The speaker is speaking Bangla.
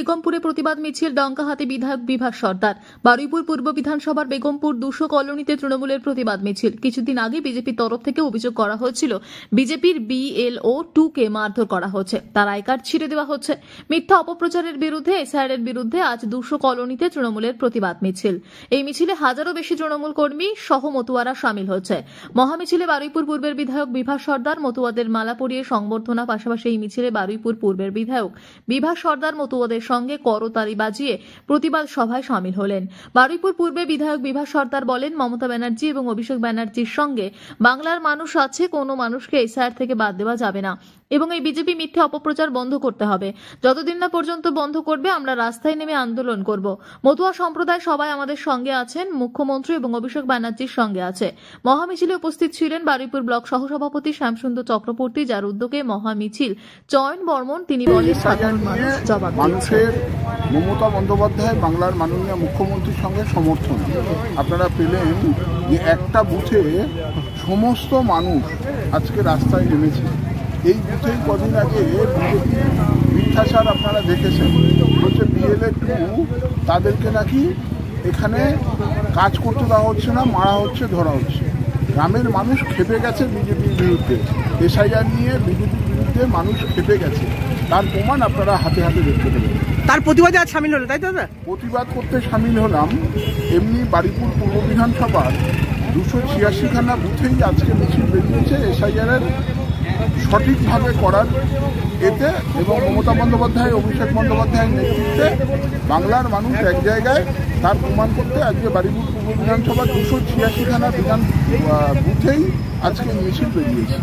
বেগমপুরে প্রতিবাদ মিছিল, ডঙ্কাহাতে বিধায়ক বিভাস সর্দার। বারুইপুর পূর্ব বিধানসভার বেগমপুর 200 কলোনিতে তৃণমূলের প্রতিবাদ মিছিল। কিছুদিন আগে বিজেপির তরফ থেকে অভিযোগ করা হয়েছিল বিজেপির BLO 2 কে মারধর করা হচ্ছে, তার আই কার্ড ছিঁড়ে দেওয়া হচ্ছে। মিথ্যা অপপ্রচারের বিরুদ্ধে, SIR এর বিরুদ্ধে আজ 200 কলোনিতে তৃণমূলের প্রতিবাদ মিছিল। এই মিছিলে হাজারো বেশি তৃণমূল কর্মী সহ মতুয়ারা সামিল হচ্ছে। মহামিছিলে বারুইপুর পূর্বের বিধায়ক বিভাস সর্দার মতুয়াদের মালা পরিয়ে সংবর্ধনা, পাশাপাশি এই মিছিলে বারুইপুর পূর্বের বিধায়ক বিভাস সর্দার মতুয়াদের সঙ্গে করতালি বাজিয়ে প্রতিবাদ সভায় সামিল হলেন। বারুইপুর পূর্বে বিধায়ক বিভাস সর্দার বলেন, মমতা ব্যানার্জি এবং অভিষেক ব্যানার্জির সঙ্গে বাংলার মানুষ আছে, কোনো মানুষকে SIR থেকে বাদ দেওয়া যাবে না এবং এই বিজেপি মিথ্যে অপপ্রচার বন্ধ করতে হবে। যতদিন না পর্যন্ত বন্ধ করবে আমরা রাস্তায় নেমে আন্দোলন করব। মতুয়া সম্প্রদায় সবাই আমাদের সঙ্গে আছেন, মুখ্যমন্ত্রী এবং অভিষেক ব্যানার্জির সঙ্গে আছে। মহামিছিলে উপস্থিত ছিলেন বারুইপুর ব্লক সহসভাপতি শ্যামসুন্দর চক্রবর্তী, যার উদ্যোগে মহামিছিল চয়ন বর্মন। তিনি বলেন, সাধারণ মানুষ জবাব মানুষের মমতা বন্দ্যোপাধ্যায় বাংলার মাননীয় মুখ্যমন্ত্রীর সঙ্গে সমর্থন আপনারা পেলেন যে একটা বুথে সমস্ত মানুষ আজকে রাস্তায় নেমেছে। এই বুথেই কদিন আগে বিজেপি মিথ্যাচার আপনারা দেখেছেন, হচ্ছে BLO 2 তাদেরকে নাকি এখানে কাজ করতে দেওয়া হচ্ছে না, মারা হচ্ছে, ধরা হচ্ছে। গ্রামের মানুষ খেপে গেছে বিজেপির বিরুদ্ধে, SIR নিয়ে বিজেপির বিরুদ্ধে মানুষ খেপে গেছে, তার প্রমাণ আপনারা হাতে হাতে দেখতে পেলেন। তার প্রতিবাদে আজ সামিল হলো, তাই তো দাদা? প্রতিবাদ করতে সামিল হলাম। এমনি বারুইপুর পূর্ব বিধানসভার 286খানা বুথেই আজকে মিছিল বেরিয়েছে SIR এর সঠিকভাবে করার এতে, এবং মমতা বন্দ্যোপাধ্যায়, অভিষেক বন্দ্যোপাধ্যায়ের নেতৃত্বে বাংলার মানুষ এক জায়গায় তার প্রমাণ করতে আজকে বারুইপুর পূর্ব বিধানসভার 286খানা বুথেই আজকে মিছিল বেরিয়েছে।